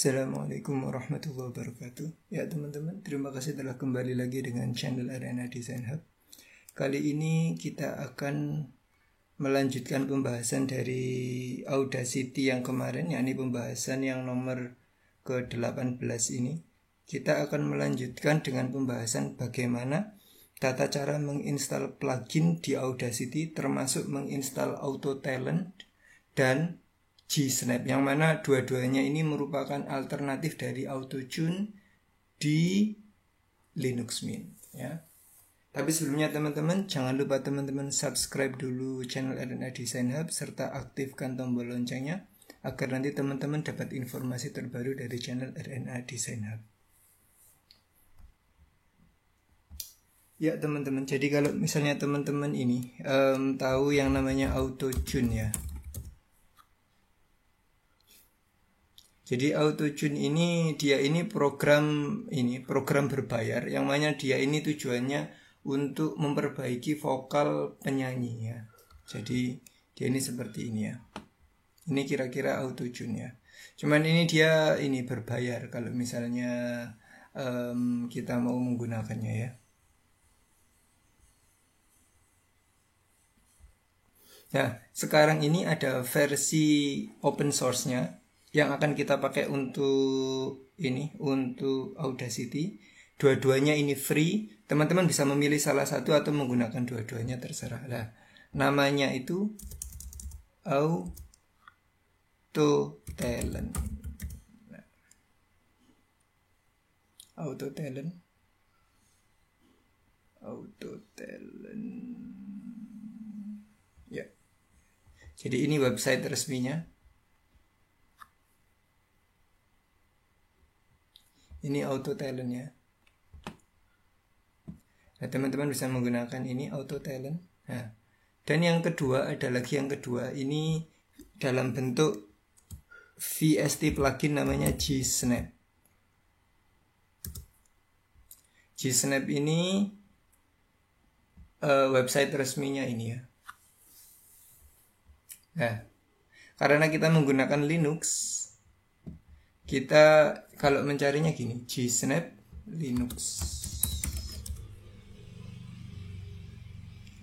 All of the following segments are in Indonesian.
Assalamualaikum warahmatullahi wabarakatuh. Ya teman-teman, terima kasih telah kembali lagi dengan channel Arena Design Hub. Kali ini kita akan melanjutkan pembahasan dari Audacity yang kemarin, yakni pembahasan yang nomor ke-18 ini. Kita akan melanjutkan dengan pembahasan bagaimana tata cara menginstal plugin di Audacity, termasuk menginstal Auto Talent dan G-Snap, yang mana dua-duanya ini merupakan alternatif dari Auto-Tune di Linux Mint ya. Tapi sebelumnya teman-teman, jangan lupa teman-teman subscribe dulu channel Arena Design Hub serta aktifkan tombol loncengnya agar nanti teman-teman dapat informasi terbaru dari channel Arena Design Hub. Ya teman-teman, jadi kalau misalnya teman-teman ini tahu yang namanya Auto-Tune ya. Jadi Auto-Tune ini program berbayar yang mana dia ini tujuannya untuk memperbaiki vokal penyanyi ya. Jadi dia ini seperti ini ya. Ini kira-kira Auto-Tune ya. Cuman ini dia ini berbayar kalau misalnya kita mau menggunakannya ya. Nah, sekarang ini ada versi open source-nya yang akan kita pakai untuk Audacity. Dua-duanya ini free. Teman-teman bisa memilih salah satu atau menggunakan dua-duanya, terserah lah. Namanya itu Auto Talent. Auto Talent. Ya. Jadi ini website resminya. Ini Auto Talent ya. Nah, teman-teman bisa menggunakan ini Auto Talent. Nah, dan yang kedua ini dalam bentuk VST plugin namanya G-Snap. G-Snap ini website resminya ini ya. Nah, karena kita menggunakan Linux, kita kalau mencarinya gini, G-Snap Linux.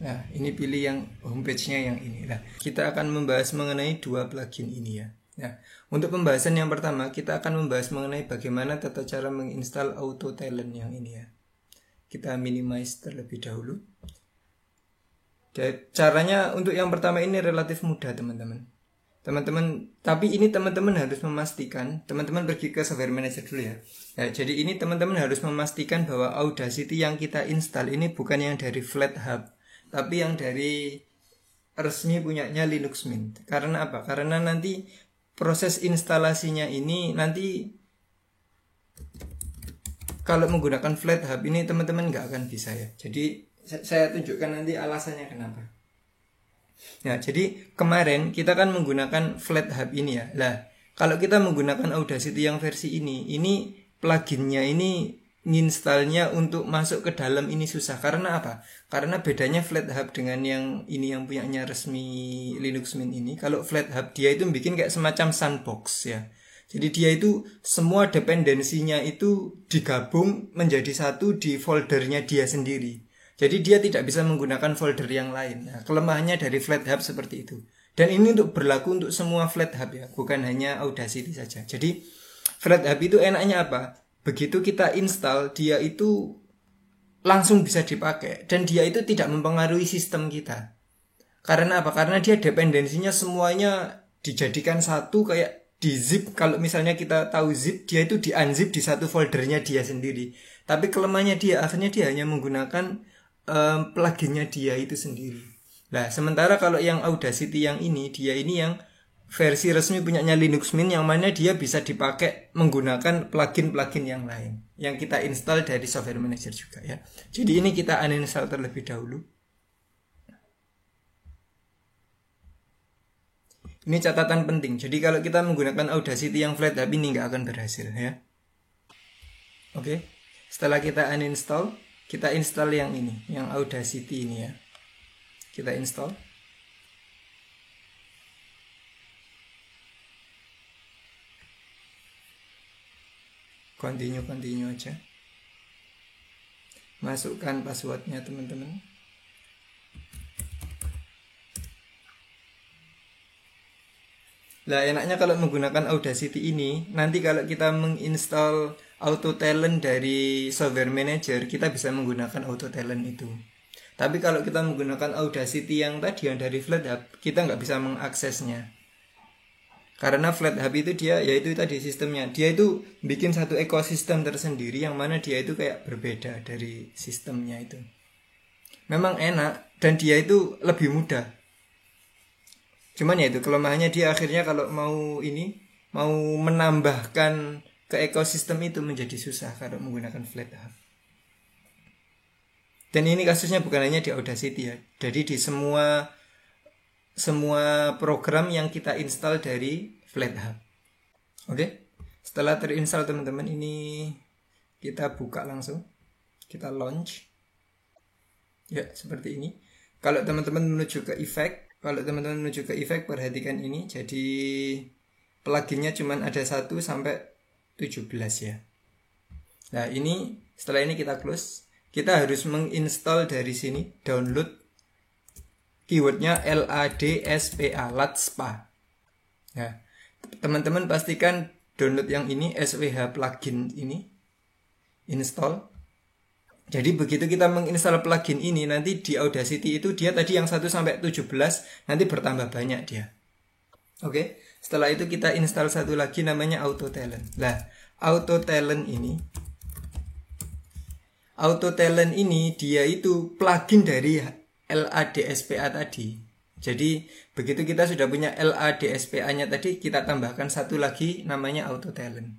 Nah, ini pilih yang homepage-nya yang ini. Nah, kita akan membahas mengenai dua plugin ini ya. Nah, untuk pembahasan yang pertama, kita akan membahas mengenai bagaimana tata cara menginstal Auto Talent yang ini ya. Kita minimize terlebih dahulu. Dan caranya untuk yang pertama ini relatif mudah, teman-teman. Tapi ini teman-teman harus memastikan, teman-teman pergi ke software manager dulu ya. Ya, jadi ini teman-teman harus memastikan bahwa Audacity yang kita install ini bukan yang dari FlatHub, tapi yang dari resmi punyanya Linux Mint. Karena apa? Karena nanti proses instalasinya ini nanti kalau menggunakan FlatHub ini teman-teman nggak akan bisa ya. Jadi saya tunjukkan nanti alasannya kenapa. Nah, jadi kemarin kita kan menggunakan FlatHub ini ya. Lah, kalau kita menggunakan Audacity yang versi ini pluginnya ini nginstalnya untuk masuk ke dalam ini susah. Karena apa? Karena bedanya FlatHub dengan yang ini yang punyanya resmi Linux Mint ini. Kalau FlatHub dia itu bikin kayak semacam sandbox ya. Jadi dia itu semua dependensinya itu digabung menjadi satu di foldernya dia sendiri. Jadi dia tidak bisa menggunakan folder yang lain. Nah, kelemahannya dari FlatHub seperti itu. Dan ini berlaku untuk semua FlatHub ya, bukan hanya Audacity saja. Jadi FlatHub itu enaknya apa? Begitu kita install, dia itu langsung bisa dipakai. Dan dia itu tidak mempengaruhi sistem kita. Karena apa? Karena dia dependensinya semuanya dijadikan satu kayak di zip. Kalau misalnya kita tahu zip, dia itu di unzip di satu foldernya dia sendiri. Tapi kelemahannya akhirnya dia hanya menggunakan pluginnya dia itu sendiri. Nah, sementara kalau yang Audacity yang ini, dia ini yang versi resmi punyanya Linux Mint, yang mana dia bisa dipakai menggunakan plugin-plugin yang lain yang kita install dari software manager juga ya. Jadi ini kita uninstall terlebih dahulu. Ini catatan penting. Jadi kalau kita menggunakan Audacity yang FlatHub ini nggak akan berhasil ya. Oke. Setelah kita uninstall, kita install yang ini, yang Audacity ini ya. Kita install. continue aja. Masukkan passwordnya teman-teman. Lah enaknya kalau menggunakan Audacity ini, nanti kalau kita menginstall auto talent dari software manager, kita bisa menggunakan auto talent itu. Tapi kalau kita menggunakan Audacity yang tadi yang dari FlatHub, kita nggak bisa mengaksesnya. Karena FlatHub itu dia, yaitu tadi sistemnya, dia itu bikin satu ekosistem tersendiri yang mana dia itu kayak berbeda dari sistemnya itu. Memang enak dan dia itu lebih mudah. Cuman ya itu kelemahannya, dia akhirnya kalau mau menambahkan ke ekosistem itu menjadi susah kalau menggunakan FlatHub. Dan ini kasusnya bukan hanya di Audacity ya. Jadi di semua program yang kita install dari FlatHub. Oke. Setelah terinstall teman-teman, ini kita buka langsung. Kita launch. Ya, seperti ini. Kalau teman-teman menuju ke efek, perhatikan ini. Jadi pluginnya cuma ada 1 sampai 17 ya. Nah, ini setelah ini kita close. Kita harus menginstal dari sini, download keywordnya LADSPA. Nah, teman-teman pastikan download yang ini, SWH plugin ini, install. Jadi begitu kita menginstal plugin ini, nanti di Audacity itu dia tadi yang 1 sampai 17, nanti bertambah banyak dia. Oke, setelah itu kita install satu lagi namanya Auto Talent. Nah, Auto Talent ini dia itu plugin dari LADSPA tadi. Jadi begitu kita sudah punya LADSPA-nya tadi, kita tambahkan satu lagi namanya Auto Talent.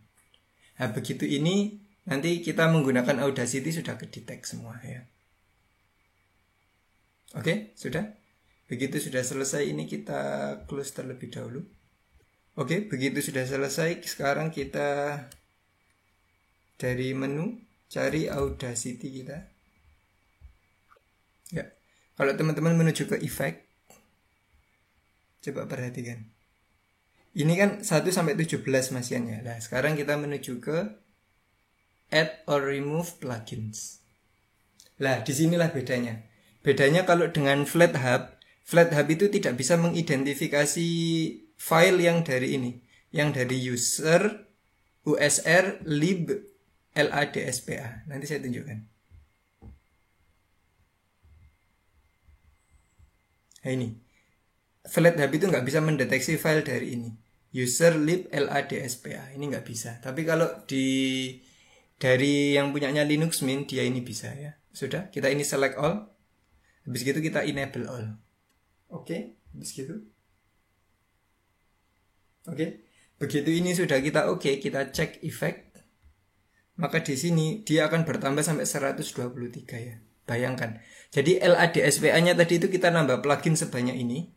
Nah, begitu ini nanti kita menggunakan Audacity sudah kedetek semua ya. Oke, sudah. Begitu sudah selesai, ini kita close terlebih dahulu. Oke, begitu sudah selesai, sekarang kita dari menu cari Audacity kita. Ya. Kalau teman-teman menuju ke efek, coba perhatikan. Ini kan 1 sampai 17 masiannya. Nah, sekarang kita menuju ke add or remove plugins. Lah, disinilah bedanya. Bedanya kalau dengan FlatHub itu tidak bisa mengidentifikasi file yang dari ini, yang dari user, USR, lib, LADSPA. Nanti saya tunjukkan. Nah, ini FlatHub itu nggak bisa mendeteksi file dari ini, user, lib, LADSPA. Ini nggak bisa. Tapi kalau dari yang punyanya Linux Mint, dia ini bisa ya. Sudah, kita ini select all. Habis gitu kita enable all. Oke, habis gitu. Oke. Begitu ini sudah kita kita cek efek. Maka di sini dia akan bertambah sampai 123 ya. Bayangkan. Jadi LADSPA-nya tadi itu kita nambah plugin sebanyak ini.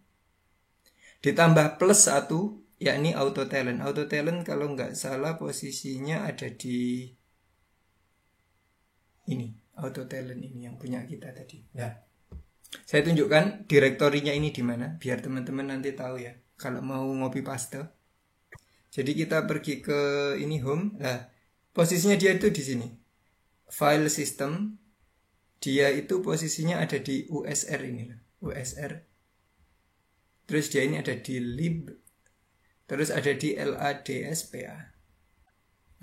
Ditambah plus 1, yakni Auto Talent. Auto Talent kalau nggak salah posisinya ada di ini. Auto Talent ini yang punya kita tadi. Nah, saya tunjukkan direktorinya ini di mana, biar teman-teman nanti tahu ya. Kalau mau ngopi paste. Jadi kita pergi ke ini home. Nah, posisinya dia itu di sini. File system. Dia itu posisinya ada di USR ini lah. USR. Terus dia ini ada di lib. Terus ada di LADSPA.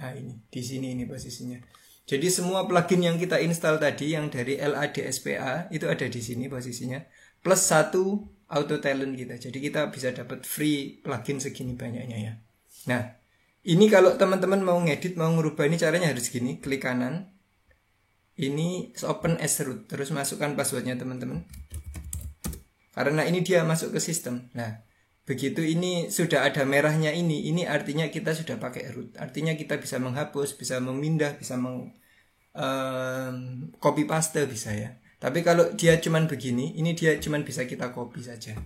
Nah, ini di sini ini posisinya. Jadi semua plugin yang kita install tadi yang dari LADSPA itu ada di sini posisinya. Plus 1 Auto Talent kita. Jadi kita bisa dapat free plugin segini banyaknya ya. Nah, ini kalau teman-teman mau ngedit, mau ngerubah, ini caranya harus gini. Klik kanan. Ini open as root. Terus masukkan passwordnya teman-teman. Karena ini dia masuk ke sistem. Nah, begitu ini sudah ada merahnya ini artinya kita sudah pakai root. Artinya kita bisa menghapus, bisa memindah, bisa copy paste bisa ya. Tapi kalau dia cuman begini, ini dia cuman bisa kita copy saja.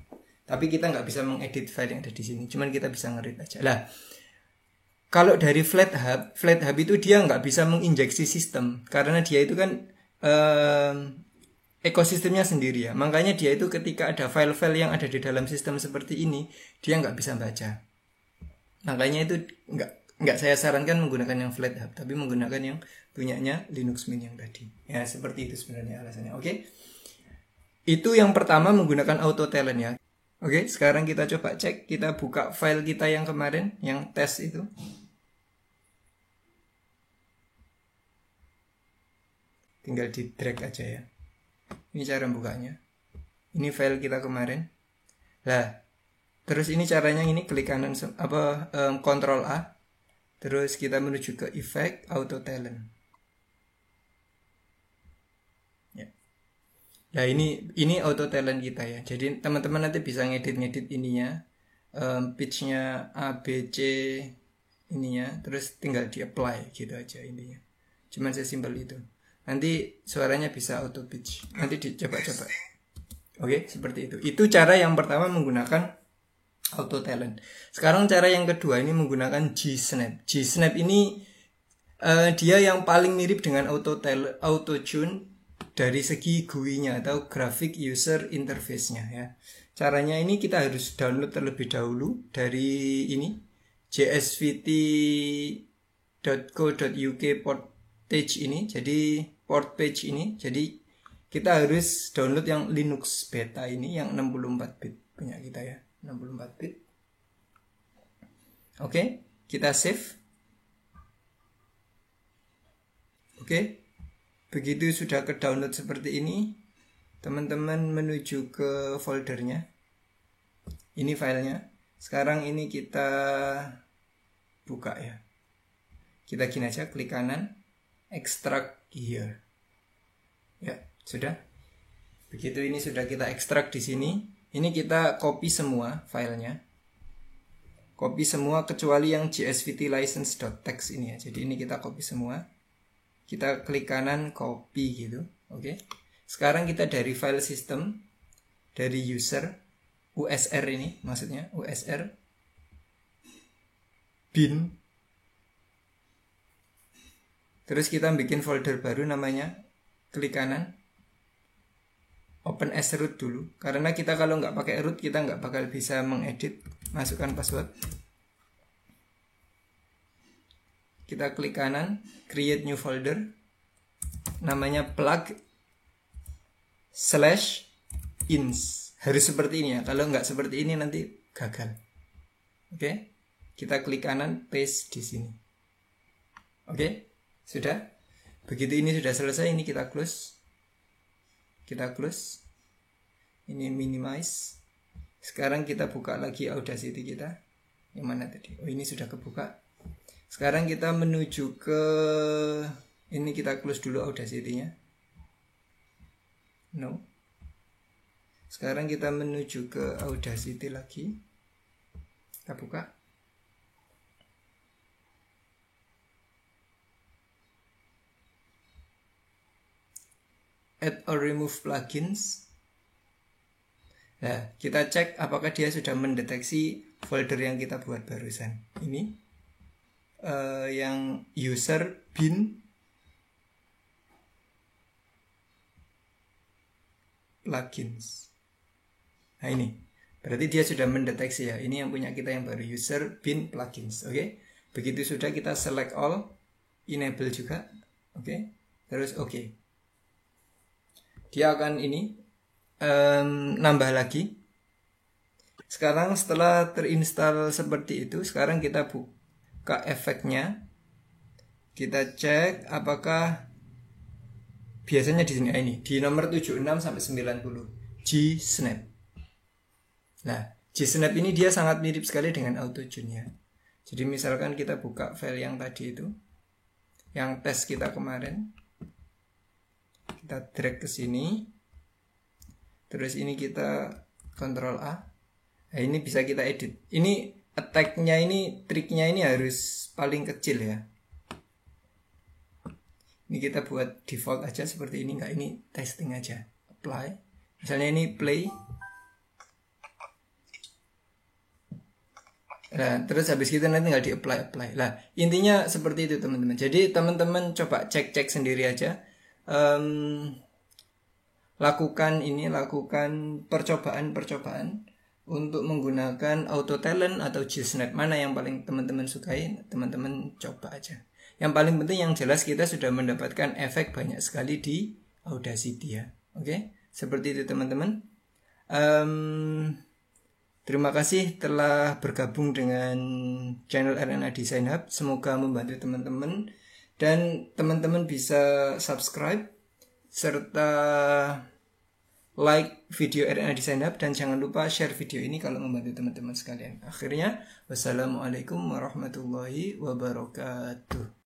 Tapi kita nggak bisa mengedit file yang ada di sini. Cuman kita bisa nge-read aja. Lah, kalau dari FlatHub itu dia nggak bisa menginjeksi sistem karena dia itu kan ekosistemnya sendiri ya. Makanya dia itu ketika ada file-file yang ada di dalam sistem seperti ini, dia nggak bisa baca. Makanya itu Enggak, saya sarankan menggunakan yang FlatHub, tapi menggunakan yang punyanya Linux Mint yang tadi. Ya, seperti itu sebenarnya alasannya. Oke. Itu yang pertama menggunakan auto talent ya. Oke, sekarang kita coba cek, kita buka file kita yang kemarin, yang tes itu. Tinggal di drag aja ya. Ini cara bukanya. Ini file kita kemarin. Lah, terus ini caranya, ini klik kanan Ctrl A. Terus kita menuju ke effect auto talent. Ya. Nah, ini auto talent kita ya. Jadi teman-teman nanti bisa ngedit ininya, pitch-nya A, B, C ininya, terus tinggal di apply gitu aja intinya. Cuman sesimpel itu. Nanti suaranya bisa auto pitch. Nanti dicoba-coba. Oke, seperti itu. Itu cara yang pertama menggunakan auto talent. Sekarang cara yang kedua ini menggunakan G-Snap. G-Snap ini dia yang paling mirip dengan auto tune dari segi GUI-nya atau graphic user interface-nya ya. Caranya ini kita harus download terlebih dahulu dari ini jsvt.co.uk page ini. Jadi port page ini. Jadi kita harus download yang Linux beta ini yang 64 bit punya kita ya. 64 bit. Oke, kita save. Oke. Begitu sudah ke download seperti ini, teman-teman menuju ke foldernya. Ini filenya. Sekarang ini kita buka ya. Kita gini aja, klik kanan, extract here. Ya, sudah. Begitu ini sudah kita ekstrak di sini. Ini kita copy semua filenya. Copy semua kecuali yang jsvt license.txt ini ya. Jadi ini kita copy semua. Kita klik kanan copy gitu. Oke. Sekarang kita dari file system, dari user USR ini maksudnya USR bin. Terus kita bikin folder baru namanya, klik kanan, open as root dulu. Karena kita kalau nggak pakai root kita nggak bakal bisa mengedit. Masukkan password. Kita klik kanan, create new folder. Namanya plug/ins. Harus seperti ini ya. Kalau nggak seperti ini nanti gagal. Oke. Kita klik kanan, paste di sini. Oke. Sudah. Begitu ini sudah selesai, ini kita close. Kita close. Ini minimize. Sekarang kita buka lagi Audacity kita. Yang mana tadi? Oh, ini sudah kebuka. Sekarang kita menuju ke ini, kita close dulu Audacity-nya. No. Sekarang kita menuju ke Audacity lagi. Kita buka. Add or remove plugins. Nah, kita cek apakah dia sudah mendeteksi folder yang kita buat barusan. Ini yang user bin plugins. Nah, ini berarti dia sudah mendeteksi ya. Ini yang punya kita yang baru, user bin plugins. Oke. Begitu sudah, kita select all, enable juga. Oke. Terus oke. Dia akan ini nambah lagi. Sekarang setelah terinstall seperti itu, sekarang kita buka efeknya. Kita cek apakah biasanya di sini ini di nomor 76 sampai 90 G-Snap. Nah, G-Snap ini dia sangat mirip sekali dengan Auto-Tune ya. Jadi misalkan kita buka file yang tadi itu, yang tes kita kemarin. Kita drag ke sini. Terus ini kita Ctrl A. Nah, ini bisa kita edit. Ini attack-nya ini, triknya ini harus paling kecil ya. Ini kita buat default aja seperti ini, enggak, ini testing aja. Apply. Misalnya ini play. Nah, terus habis kita nanti tinggal di apply. Lah, intinya seperti itu teman-teman. Jadi teman-teman coba cek sendiri aja. Lakukan percobaan. untuk menggunakan auto talent atau GSnap, mana yang paling teman-teman sukai, teman-teman coba aja. Yang paling penting yang jelas kita sudah mendapatkan efek banyak sekali di Audacity ya. Oke, seperti itu teman-teman. Terima kasih telah bergabung dengan channel RNA Design Hub. Semoga membantu teman-teman dan teman-teman bisa subscribe serta like video RNA Design Hub, dan jangan lupa share video ini kalau membantu teman-teman sekalian. Akhirnya, wassalamualaikum warahmatullahi wabarakatuh.